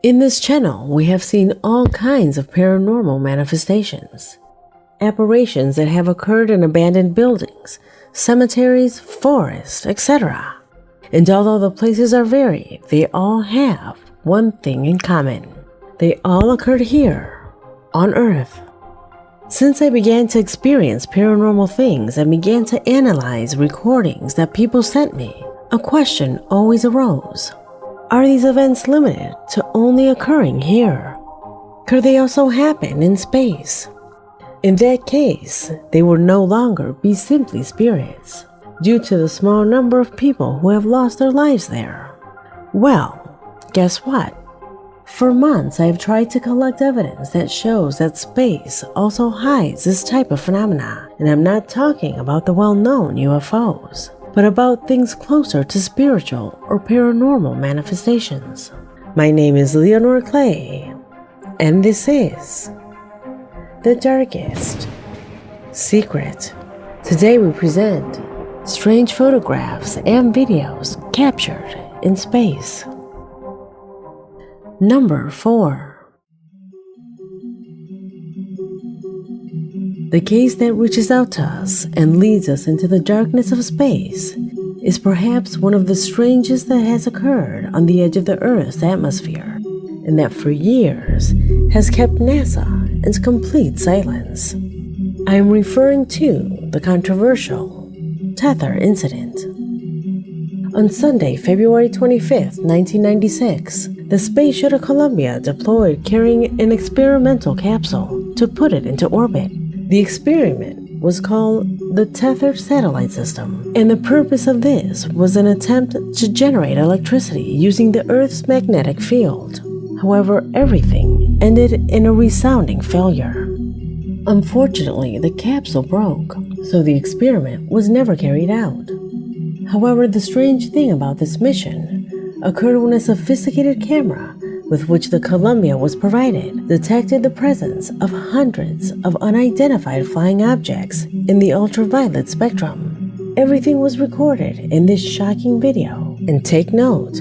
In this channel, we have seen all kinds of paranormal manifestations, apparitions that have occurred in abandoned buildings, cemeteries, forests, etc. And although the places are varied, they all have one thing in common. They all occurred here, on Earth. Since I began to experience paranormal things and began to analyze recordings that people sent me, a question always arose. Are these events limited to only occurring here? Could they also happen in space? In that case, they would no longer be simply spirits, due to the small number of people who have lost their lives there. Well, guess what? For months, I have tried to collect evidence that shows that space also hides this type of phenomena, and I'm not talking about the well-known UFOs, but about things closer to spiritual or paranormal manifestations. My name is Leonore Clay, and this is The Darkest Secret. Today we present strange photographs and videos captured in space. Number 4. The case that reaches out to us and leads us into the darkness of space is perhaps one of the strangest that has occurred on the edge of the Earth's atmosphere, and that for years has kept NASA in complete silence. I am referring to the controversial tether incident. On Sunday, February 25, 1996, the Space Shuttle Columbia deployed carrying an experimental capsule to put it into orbit. The experiment was called the Tether Satellite System, and the purpose of this was an attempt to generate electricity using the Earth's magnetic field. However, everything ended in a resounding failure. Unfortunately, the capsule broke, so the experiment was never carried out. However, the strange thing about this mission occurred when a sophisticated camera with which the Columbia was provided detected the presence of hundreds of unidentified flying objects in the ultraviolet spectrum. Everything was recorded in this shocking video, and take note,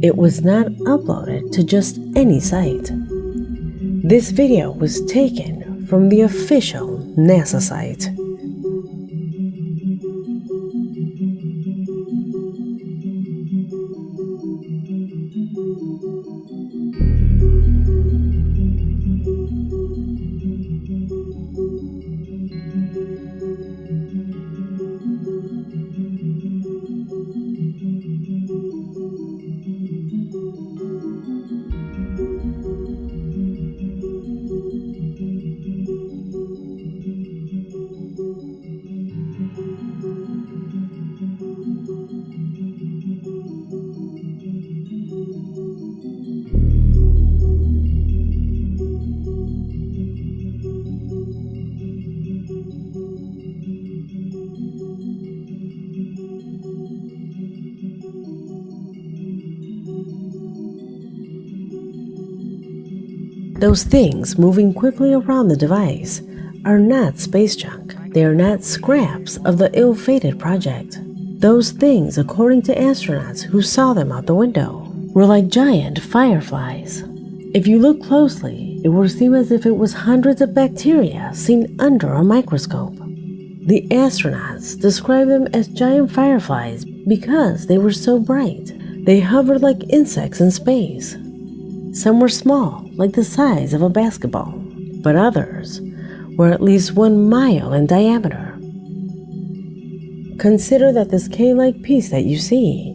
it was not uploaded to just any site. This video was taken from the official NASA site. Those things moving quickly around the device are not space junk. They are not scraps of the ill-fated project. Those things, according to astronauts who saw them out the window, were like giant fireflies. If you look closely, it will seem as if it was hundreds of bacteria seen under a microscope. The astronauts described them as giant fireflies because they were so bright. They hovered like insects in space. Some were small, like the size of a basketball, but others were at least 1 mile in diameter. Consider that this K-like piece that you see,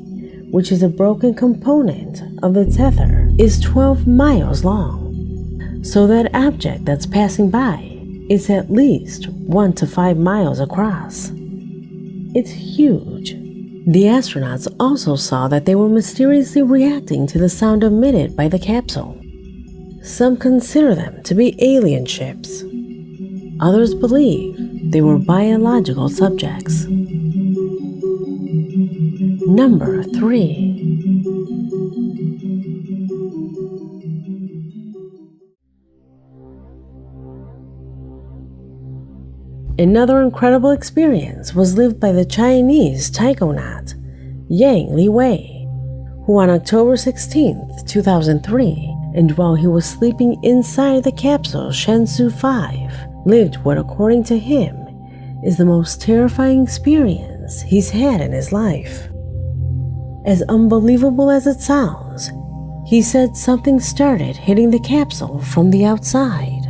which is a broken component of the tether, is 12 miles long. So that object that's passing by is at least 1 to 5 miles across. It's huge. The astronauts also saw that they were mysteriously reacting to the sound emitted by the capsule. Some consider them to be alien ships. Others believe they were biological subjects. Number 3. Another incredible experience was lived by the Chinese taikonaut, Yang Li Wei, who on October 16, 2003, and while he was sleeping inside the capsule Shenzhou 5, lived what, according to him, is the most terrifying experience he's had in his life. As unbelievable as it sounds, he said something started hitting the capsule from the outside.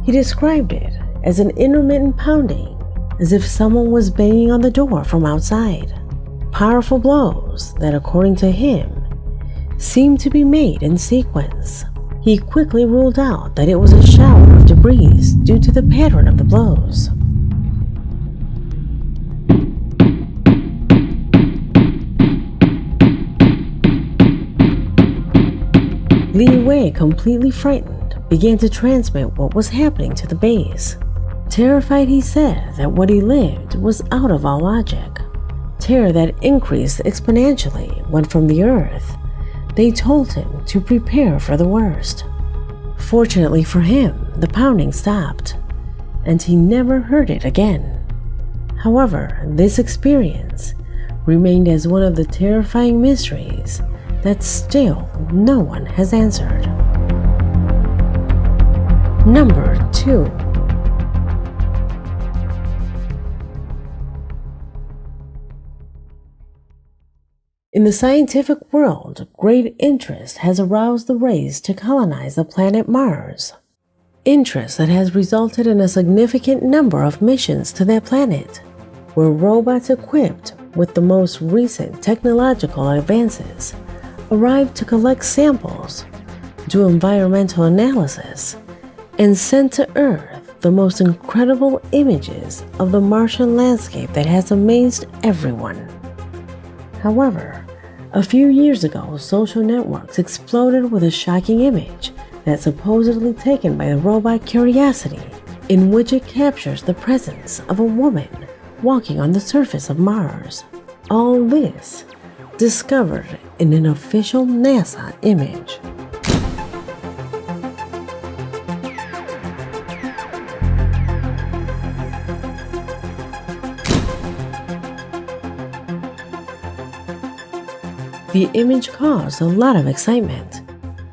He described it as an intermittent pounding, as if someone was banging on the door from outside. Powerful blows that, according to him, seemed to be made in sequence. He quickly ruled out that it was a shower of debris due to the pattern of the blows. Li Wei, completely frightened, began to transmit what was happening to the base. Terrified, he said that what he lived was out of all logic. Terror that increased exponentially when from the earth, they told him to prepare for the worst. Fortunately for him, the pounding stopped, and he never heard it again. However, this experience remained as one of the terrifying mysteries that still no one has answered. Number 2. In the scientific world, great interest has aroused the race to colonize the planet Mars. Interest that has resulted in a significant number of missions to that planet, where robots equipped with the most recent technological advances arrive to collect samples, do environmental analysis, and sent to Earth the most incredible images of the Martian landscape that has amazed everyone. However, a few years ago, social networks exploded with a shocking image that's supposedly taken by the robot Curiosity, in which it captures the presence of a woman walking on the surface of Mars. All this discovered in an official NASA image. The image caused a lot of excitement,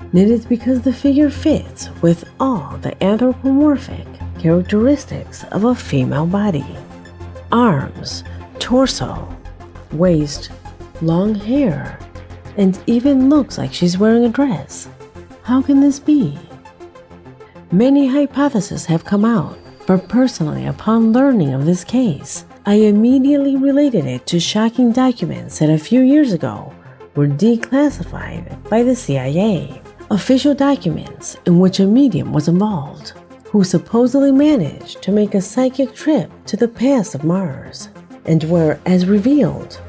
and it is because the figure fits with all the anthropomorphic characteristics of a female body. Arms, torso, waist, long hair, and even looks like she's wearing a dress. How can this be? Many hypotheses have come out, but personally, upon learning of this case, I immediately related it to shocking documents that a few years ago were declassified by the CIA. Official documents in which a medium was involved, who supposedly managed to make a psychic trip to the past of Mars, and where, as revealed,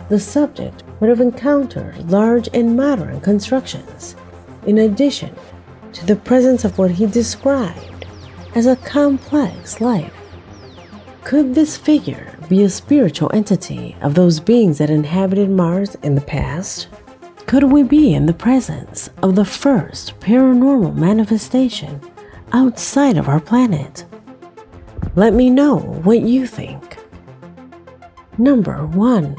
the subject would have encountered large and modern constructions, in addition to the presence of what he described as a complex life. Could this figure be a spiritual entity of those beings that inhabited Mars in the past? Could we be in the presence of the first paranormal manifestation outside of our planet? Let me know what you think. Number 1.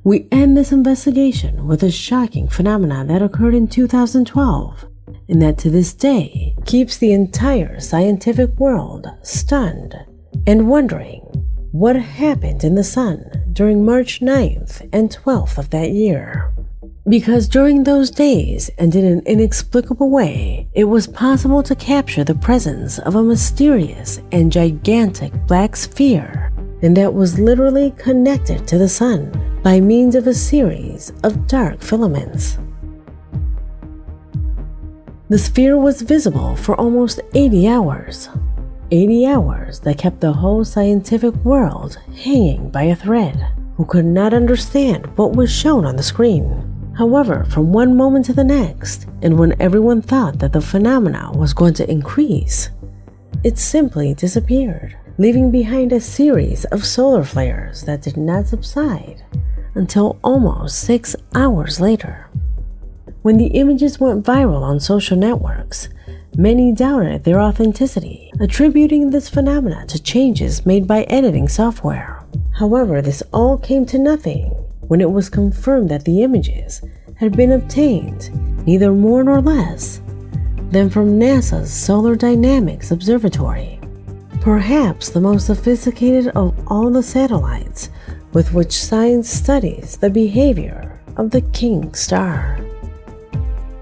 We end this investigation with a shocking phenomenon that occurred in 2012, and that to this day keeps the entire scientific world stunned and wondering what happened in the sun during March 9th and 12th of that year. Because during those days, and in an inexplicable way, it was possible to capture the presence of a mysterious and gigantic black sphere, and that was literally connected to the sun by means of a series of dark filaments. The sphere was visible for almost 80 hours. 80 hours that kept the whole scientific world hanging by a thread, who could not understand what was shown on the screen. However, from one moment to the next, and when everyone thought that the phenomena was going to increase, it simply disappeared, leaving behind a series of solar flares that did not subside until almost 6 hours later. When the images went viral on social networks, many doubted their authenticity, attributing this phenomena to changes made by editing software. However, this all came to nothing when it was confirmed that the images had been obtained neither more nor less than from NASA's Solar Dynamics Observatory, perhaps the most sophisticated of all the satellites with which science studies the behavior of the king star.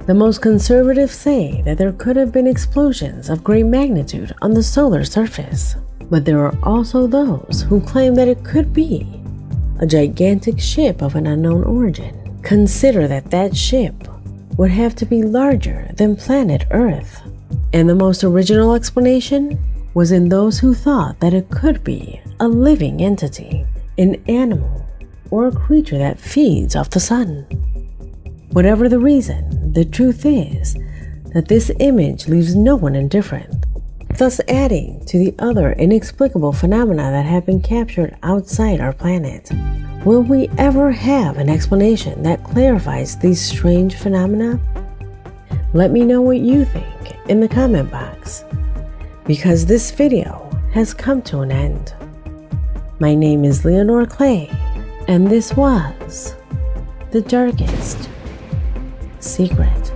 The most conservative say that there could have been explosions of great magnitude on the solar surface, but there are also those who claim that it could be a gigantic ship of an unknown origin. Consider that that ship would have to be larger than planet Earth. And the most original explanation was in those who thought that it could be a living entity, an animal, or a creature that feeds off the sun. Whatever the reason, the truth is that this image leaves no one indifferent, thus adding to the other inexplicable phenomena that have been captured outside our planet. Will we ever have an explanation that clarifies these strange phenomena? Let me know what you think in the comment box, because this video has come to an end. My name is Leonore Clay, and this was The Darkest Secret.